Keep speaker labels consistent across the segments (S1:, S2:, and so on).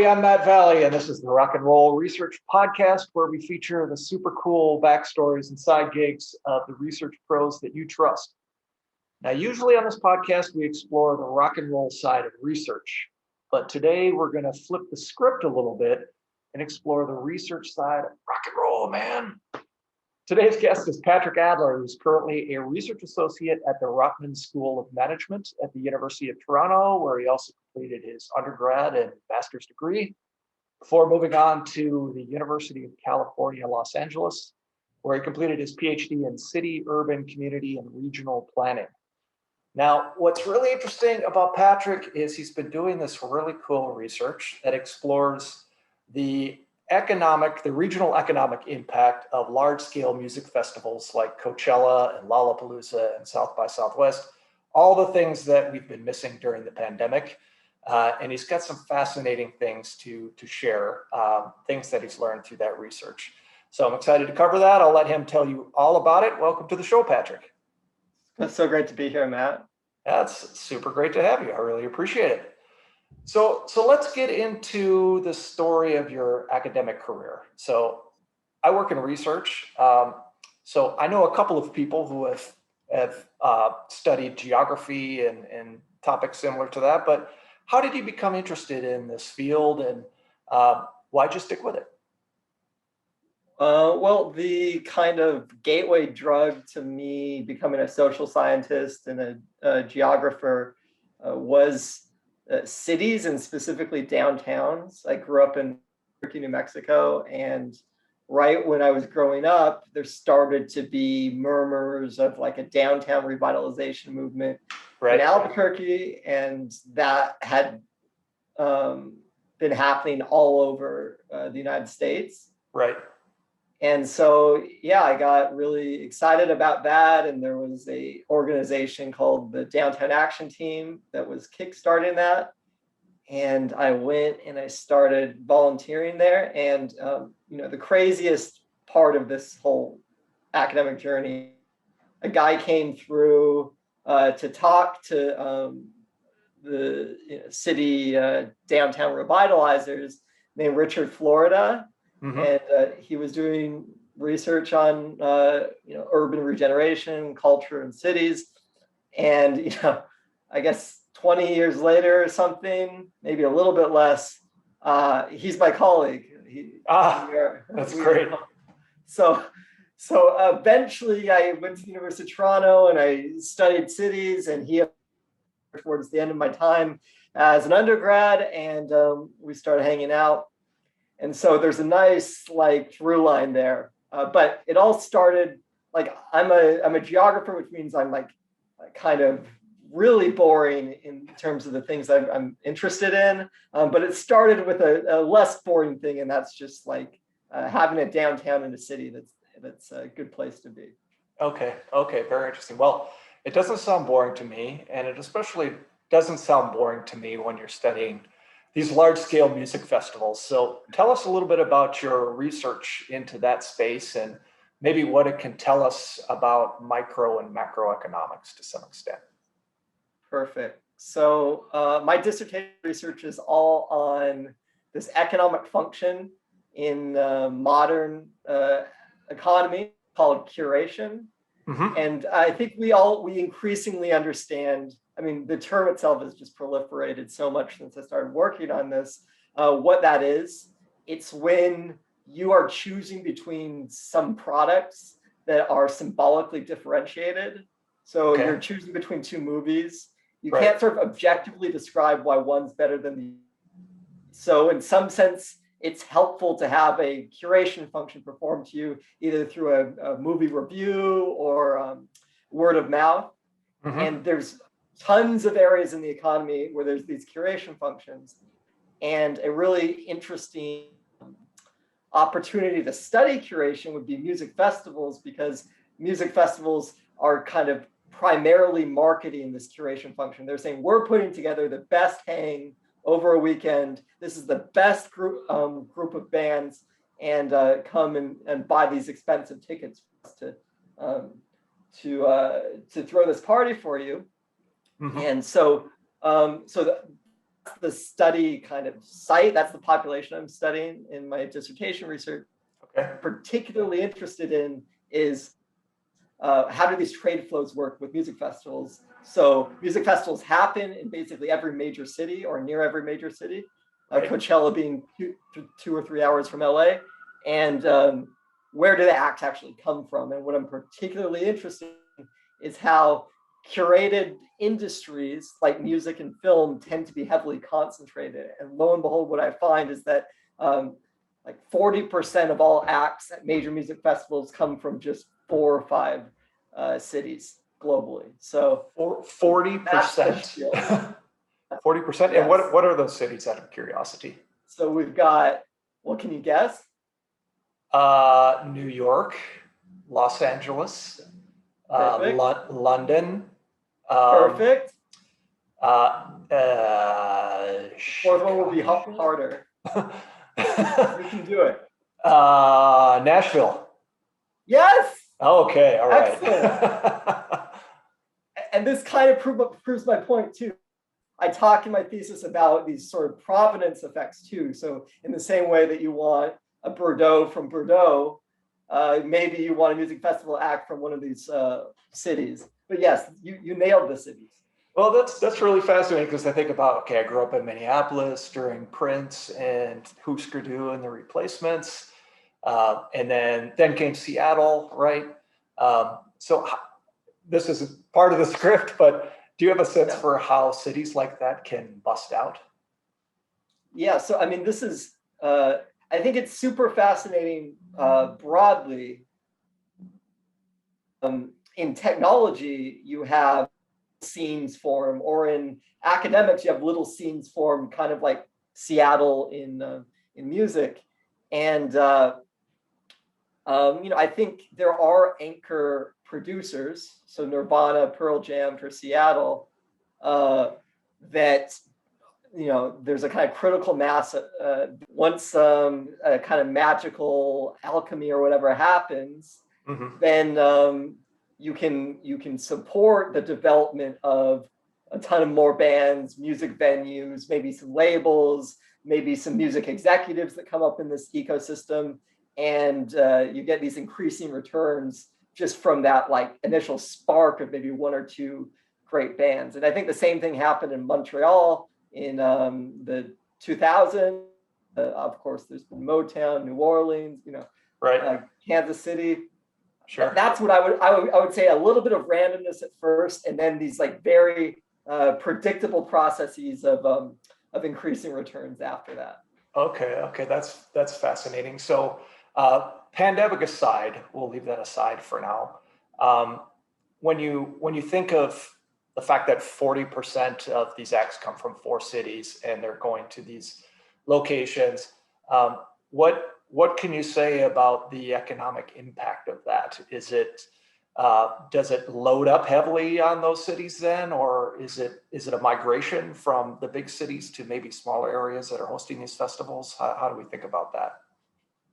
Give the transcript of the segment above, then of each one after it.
S1: everybody. I'm Matt Valley, and this is the Rock and Roll Research Podcast, where we feature the super cool backstories and side gigs of the research pros that you trust. Now, usually on this podcast, we explore the rock and roll side of research, but today we're going to flip the script a little bit and explore the research side of rock and roll, man. Today's guest is Patrick Adler, who's currently a research associate at the Rotman School of Management at the University of Toronto, where he also completed his undergrad and master's degree before moving on to the University of California, Los Angeles, where he completed his PhD in city, urban, community, and regional planning. Now, what's really interesting about Patrick is he's been doing this really cool research that explores the regional economic impact of large-scale music festivals like Coachella and Lollapalooza and South by Southwest, all the things that we've been missing during the pandemic. And he's got some fascinating things to share, things that he's learned through that research. So I'm excited to cover that. I'll let him tell you all about it. Welcome to the show, Patrick.
S2: It's so great to be here, Matt.
S1: That's super great to have you. I really appreciate it. So let's get into the story of your academic career. So I work in research. So I know a couple of people who have studied geography and topics similar to that, but how did you become interested in this field, and why'd you stick with it?
S2: Well, the kind of gateway drug to me becoming a social scientist and a geographer was cities, and specifically downtowns. I grew up in New Mexico, and right when I was growing up, there started to be murmurs of like a downtown revitalization movement in Albuquerque, and that had been happening all over the United States.
S1: Right.
S2: And so, yeah, I got really excited about that. And there was a organization called the Downtown Action Team that was kickstarting that. And I went and I started volunteering there. And, the craziest part of this whole academic journey, a guy came through to talk to the city downtown revitalizers named Richard Florida. Mm-hmm. And he was doing research on, urban regeneration, culture, and cities. And, I guess 20 years later or something, maybe a little bit less, he's my colleague.
S1: That's great.
S2: So eventually I went to the University of Toronto and I studied cities, and he towards the end of my time as an undergrad, and we started hanging out. And so there's a nice through line there, but it all started I'm a geographer, which means I'm kind of really boring in terms of the things I'm interested in. But it started with a less boring thing, and that's just having a downtown in a city that's a good place to be.
S1: Okay, very interesting. Well, it doesn't sound boring to me, and it especially doesn't sound boring to me when you're studying these large-scale music festivals. So tell us a little bit about your research into that space and maybe what it can tell us about micro and macroeconomics to some extent.
S2: Perfect. So my dissertation research is all on this economic function in modern economy called curation. Mm-hmm. And I think we increasingly understand, the term itself has just proliferated so much since I started working on this, what that is. It's when you are choosing between some products that are symbolically differentiated. So You're choosing between two movies. You can't sort of objectively describe why one's better than the other. So in some sense, it's helpful to have a curation function performed to you either through a movie review or word of mouth. Mm-hmm. And there's tons of areas in the economy where there's these curation functions. And a really interesting opportunity to study curation would be music festivals, because music festivals are kind of primarily marketing this curation function. They're saying, we're putting together the best hang over a weekend. This is the best group of bands, and come and buy these expensive tickets to throw this party for you. Mm-hmm. And so the study kind of site. That's the population I'm studying in my dissertation research.
S1: Okay.
S2: Particularly interested in is how do these trade flows work with music festivals? So music festivals happen in basically every major city or near every major city.
S1: Right.
S2: Coachella being 2 or 3 hours from LA, and where do the acts actually come from? And what I'm particularly interested in is how curated industries like music and film tend to be heavily concentrated. And lo and behold, what I find is that like 40% of all acts at major music festivals come from just 4 or 5 cities globally. So
S1: 40%. 40%.
S2: Yes.
S1: And what are those cities, out of curiosity?
S2: So we've got, what can you guess?
S1: New York, Los Angeles, London.
S2: Perfect. Fourth one will be harder. You can do it.
S1: Nashville.
S2: Yes.
S1: Okay. All right.
S2: Excellent. And this kind of proves my point too. I talk in my thesis about these sort of provenance effects too. So in the same way that you want a Bordeaux from Bordeaux, maybe you want a music festival act from one of these cities. But yes, you nailed the cities.
S1: Well, that's really fascinating because I think about, okay, I grew up in Minneapolis during Prince and Husker Du and the Replacements, and then came Seattle, right? So this is part of the script, but do you have a sense for how cities like that can bust out?
S2: Yeah, so I mean, this is, I think it's super fascinating broadly. In technology, you have scenes form, or in academics, you have little scenes form, kind of like Seattle in music. And I think there are anchor producers, so Nirvana, Pearl Jam for Seattle, that there's a kind of critical mass. Once a kind of magical alchemy or whatever happens, then you can support the development of a ton of more bands, music venues, maybe some labels, maybe some music executives that come up in this ecosystem, and you get these increasing returns just from that like initial spark of maybe 1 or 2 great bands. And I think the same thing happened in Montreal in the 2000s. Of course, there's been Motown, New Orleans,
S1: right,
S2: Kansas City.
S1: Sure.
S2: That's what I would say, a little bit of randomness at first, and then these like very predictable processes of increasing returns after that.
S1: Okay, that's fascinating. So, pandemic aside, we'll leave that aside for now. When you think of the fact that 40% of these acts come from 4 cities and they're going to these locations, what can you say about the economic impact of that? Is it does it load up heavily on those cities then, or is it a migration from the big cities to maybe smaller areas that are hosting these festivals? How do we think about that?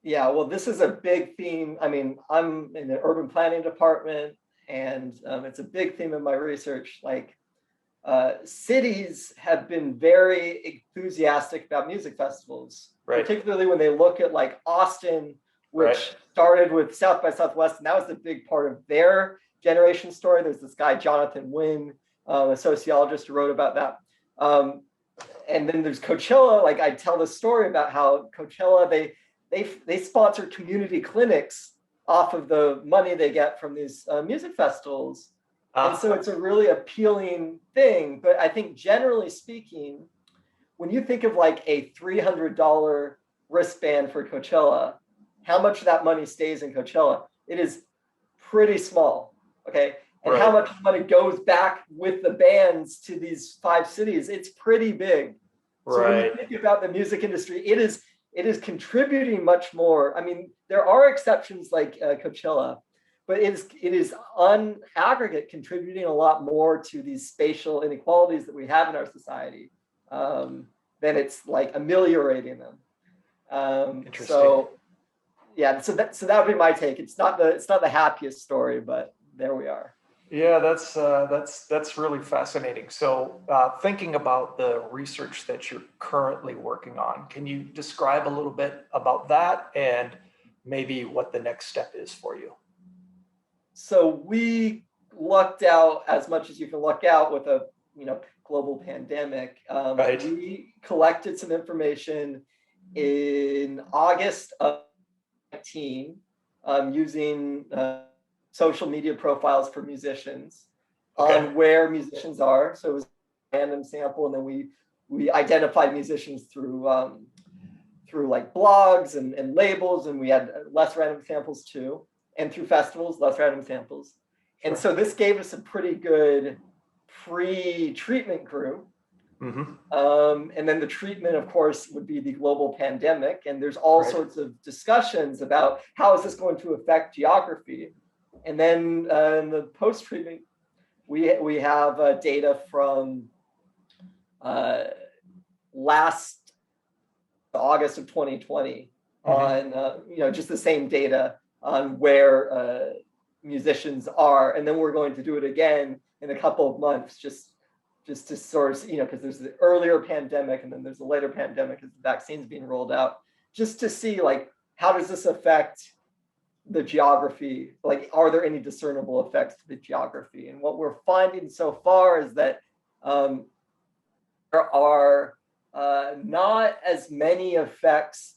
S2: Yeah, well, this is a big theme. I mean, I'm in the urban planning department, and it's a big theme in my research. Like, cities have been very enthusiastic about music festivals,
S1: right,
S2: particularly when they look at like Austin, which
S1: right,
S2: started with South by Southwest, and that was the big part of their generation story. There's this guy, Jonathan Wynn, a sociologist, who wrote about that. And then there's Coachella. Like, I tell this story about how Coachella, they sponsor community clinics off of the money they get from these music festivals. And so it's a really appealing thing. But I think generally speaking, when you think of like a $300 wristband for Coachella, how much of that money stays in Coachella? It is pretty small, okay? And
S1: right,
S2: how much money goes back with the bands to these 5 cities? It's pretty big. So when you think about the music industry, it is contributing much more. I mean, there are exceptions like Coachella, but it is on aggregate contributing a lot more to these spatial inequalities that we have in our society than it's like ameliorating them.
S1: Interesting.
S2: So yeah, so that would be my take. It's not the happiest story, but there we are.
S1: Yeah, that's really fascinating. So, thinking about the research that you're currently working on, can you describe a little bit about that and maybe what the next step is for you?
S2: So we lucked out as much as you can luck out with a global pandemic.
S1: Right.
S2: We collected some information in August of 2019 using social media profiles for musicians
S1: Okay.
S2: on where musicians are. So it was a random sample, and then we identified musicians through like blogs and labels, and we had less random samples too, and through festivals, less random samples. And
S1: Sure.
S2: so this gave us a pretty good pre-treatment group.
S1: Mm-hmm.
S2: And then the treatment, of course, would be the global pandemic. And there's all
S1: Right.
S2: sorts of discussions about how is this going to affect geography. And then in the post-treatment, we have data from uh, last August of 2020
S1: Mm-hmm.
S2: on just the same data on where musicians are, and then we're going to do it again in a couple of months, just to sort of because there's the earlier pandemic and then there's the later pandemic as the vaccine's being rolled out, just to see like how does this affect the geography, like are there any discernible effects to the geography. And what we're finding so far is that there are not as many effects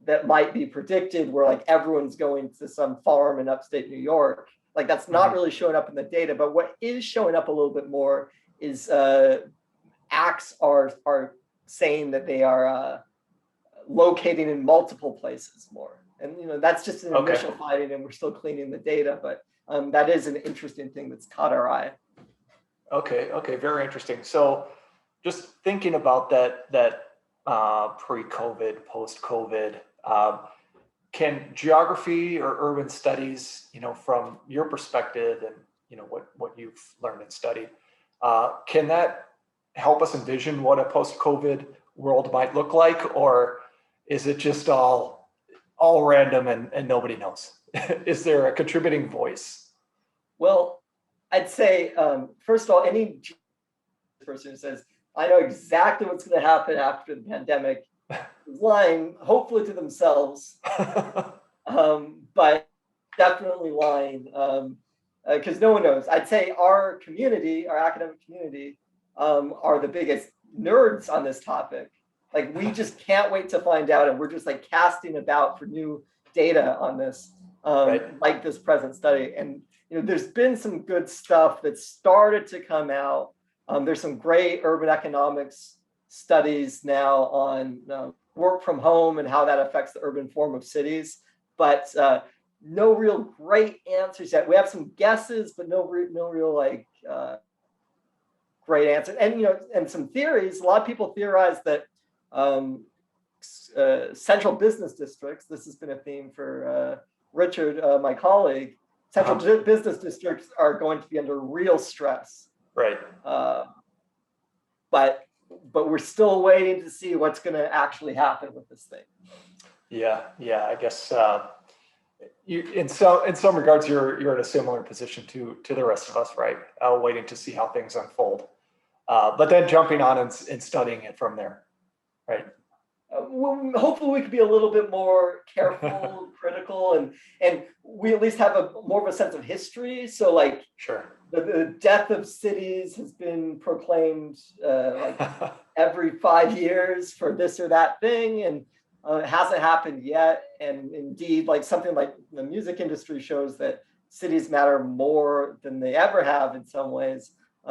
S2: that might be predicted where like everyone's going to some farm in upstate New York. Like that's not
S1: Mm-hmm.
S2: really showing up in the data, but what is showing up a little bit more is acts are saying that they are locating in multiple places more. And that's just an
S1: Okay.
S2: initial finding, and we're still cleaning the data, but that is an interesting thing that's caught our eye.
S1: Okay. Okay. Very interesting. So, just thinking about that pre-COVID, post-COVID, can geography or urban studies, from your perspective and what you've learned and studied, can that help us envision what a post-COVID world might look like, or is it just all random and nobody knows? Is there a contributing voice?
S2: Well, I'd say first of all, any person who says, I know exactly what's going to happen after the pandemic is lying, hopefully to themselves, but definitely lying because no one knows. I'd say our community, our academic community, are the biggest nerds on this topic. Like we just can't wait to find out, and we're just like casting about for new data on this,
S1: Right.
S2: like this present study. And there's been some good stuff that started to come out. There's some great urban economics studies now on work from home and how that affects the urban form of cities, but no real great answers yet. We have some guesses, but no real like great answers. And and some theories. A lot of people theorize that central business districts. This has been a theme for Richard, my colleague. Central business districts are going to be under real stress.
S1: Right.
S2: But we're still waiting to see what's going to actually happen with this thing.
S1: Yeah. Yeah. I guess you, in some regards, you're in a similar position to the rest of us, right? Waiting to see how things unfold, but then jumping on and studying it from there, right?
S2: Well, hopefully we could be a little bit more careful, critical, and we at least have more of a sense of history. So like
S1: Sure.
S2: the death of cities has been proclaimed like every 5 years for this or that thing, and it hasn't happened yet. And indeed, like something like the music industry shows that cities matter more than they ever have in some ways.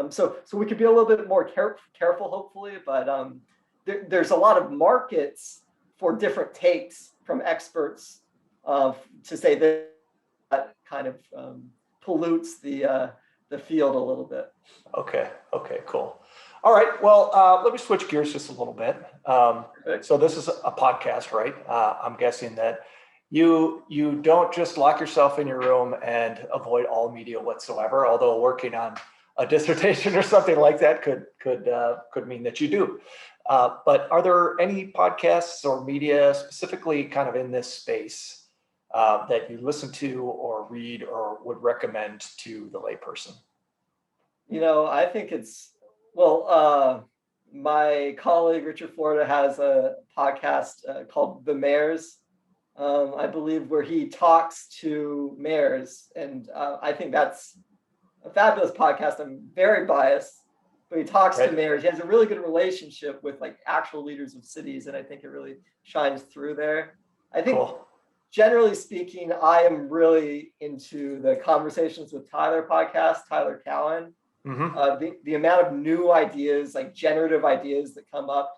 S2: So we could be a little bit more careful, hopefully, but there's a lot of markets for different takes from experts to say that kind of pollutes the field a little bit.
S1: Okay. Okay. Cool. All right. Well, let me switch gears just a little bit. So this is a podcast, right? I'm guessing that you don't just lock yourself in your room and avoid all media whatsoever. Although working on a dissertation or something like that could mean that you do. But are there any podcasts or media specifically kind of in this space that you listen to or read or would recommend to the layperson?
S2: I think my colleague Richard Florida has a podcast called The Mayors, I believe, where he talks to mayors. And I think that's a fabulous podcast. I'm very biased, but he talks to mayors. He has a really good relationship with like actual leaders of cities. And I think it really shines through there. I think generally speaking, I am really into the Conversations with Tyler podcast, Tyler Cowan. The amount of new ideas, like generative ideas that come up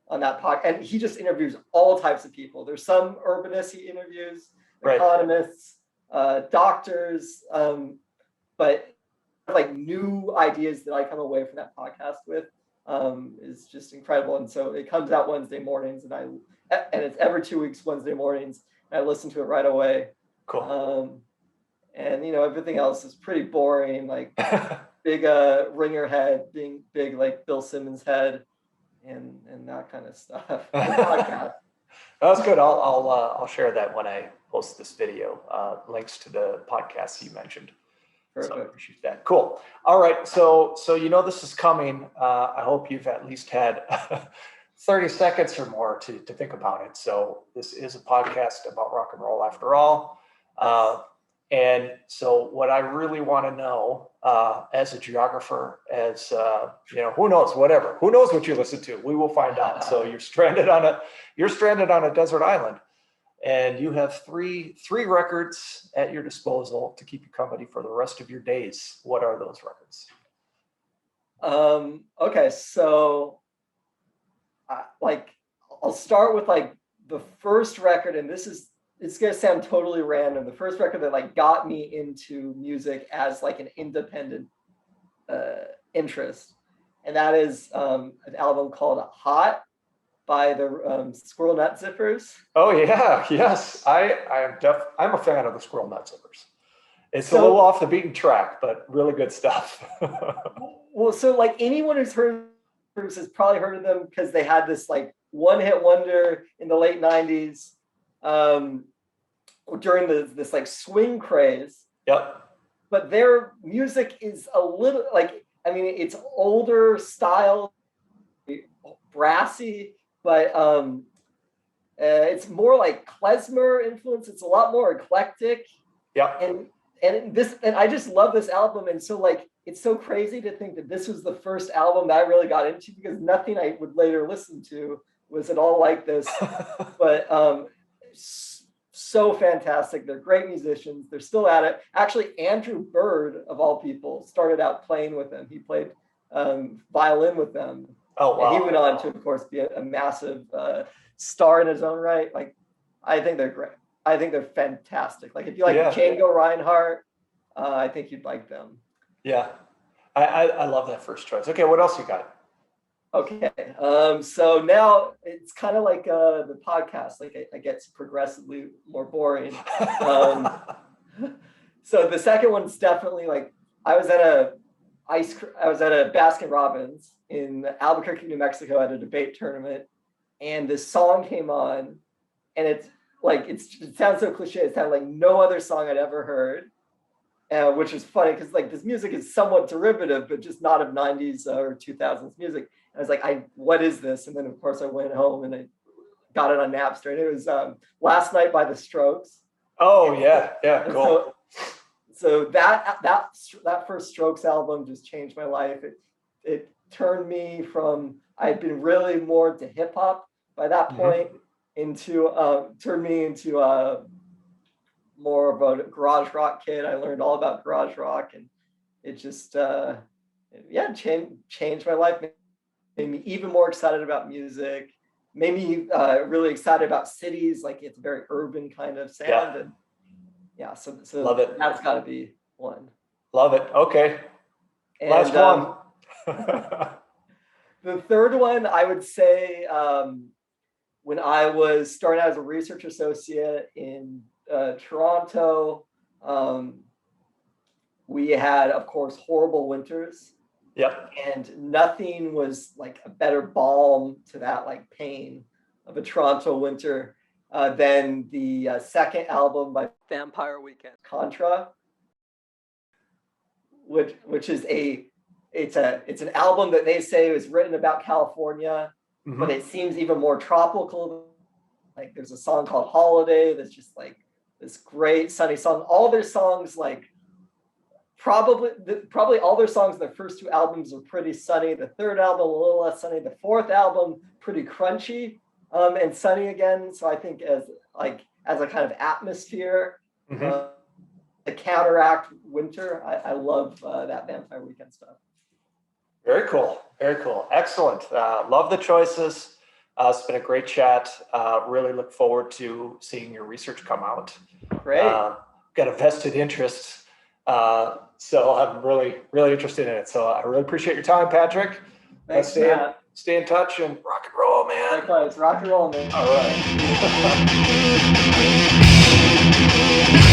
S2: on that podcast, and he just interviews all types of people. There's some urbanists he interviews, economists, doctors, but like new ideas that I come away from that podcast with is just incredible. And so it comes out Wednesday mornings, and it's every 2 weeks Wednesday mornings. And I listen to it right away.
S1: Cool.
S2: And everything else is pretty boring, like big ringer head, being big like Bill Simmons head, and that kind of stuff.
S1: That's good. I'll share that when I post this video. Links to the podcasts you mentioned.
S2: Perfect.
S1: So I appreciate that. Cool. All right. So this is coming. I hope you've at least had 30 seconds or more to think about it. So this is a podcast about rock and roll after all. And so what I really want to know as a geographer, as who knows, whatever, who knows what you listen to, we will find out. So you're stranded on a desert island, and you have three records at your disposal to keep you company for the rest of your days. What are those records?
S2: Okay, so I'll start with like the first record, and it's gonna sound totally random. The first record that like got me into music as like an independent interest, and that is an album called Hot by the Squirrel Nut Zippers.
S1: Oh yeah, yes, I'm a fan of the Squirrel Nut Zippers. It's a little off the beaten track, but really good stuff.
S2: Well, so like anyone who's heard has probably heard of them because they had this like one-hit wonder in the late 90s. During this like swing craze.
S1: Yep.
S2: But their music is a little it's older style, brassy, but it's more like klezmer influence. It's a lot more eclectic.
S1: Yeah.
S2: And I just love this album. And so like it's so crazy to think that this was the first album that I really got into, because nothing I would later listen to was at all like this. But so fantastic. They're great musicians. They're still at it. Actually, Andrew Bird, of all people, started out playing with them. He played violin with them.
S1: Oh, wow.
S2: And he went on to, of course, be a massive star in his own right. Like, I think they're great. I think they're fantastic. Like, if you like Django Reinhardt, I think you'd like them.
S1: Yeah. I love that first choice. Okay, what else you got?
S2: Okay, so now it's kind of like the podcast. Like it gets progressively more boring. So the second one's definitely like I was at a Baskin Robbins in Albuquerque, New Mexico, at a debate tournament, and this song came on, and it sounds so cliche. It sounded like no other song I'd ever heard. Which is funny because like this music is somewhat derivative, but just not of 90s or 2000s music. And I was like, what is this? And then of course I went home and I got it on Napster, and it was Last Night by the Strokes.
S1: Oh yeah, cool.
S2: So that first Strokes album just changed my life. It turned me from, I'd been really more into hip hop by that point, turned me into more of a garage rock kid. I learned all about garage rock, and it just changed my life. Made me even more excited about music. Made me really excited about cities. Like it's a very urban kind of sound. So
S1: love it.
S2: That's got to be one.
S1: Love it. Okay. And, last one.
S2: The third one, I would say, when I was starting out as a research associate in Toronto, we had, of course, horrible winters.
S1: Yep.
S2: And nothing was like a better balm to that like pain of a Toronto winter than the second album by Vampire Weekend, Contra, which is a it's an album that they say was written about California, but it seems even more tropical. Like there's a song called Holiday that's just like this great sunny song. All their songs, like probably all their songs in their first two albums are pretty sunny. The third album a little less sunny. The fourth album pretty crunchy and sunny again. So I think as a kind of atmosphere to counteract winter, I love that Vampire Weekend stuff.
S1: Very cool. Very cool. Excellent. Love the choices. It's been a great chat. Really look forward to seeing your research come out.
S2: Great.
S1: Got a vested interest. So I'm really, really interested in it. So I really appreciate your time, Patrick.
S2: Thanks,
S1: stay in touch and rock and roll, man.
S2: Likewise. Rock and roll, man.
S1: All right.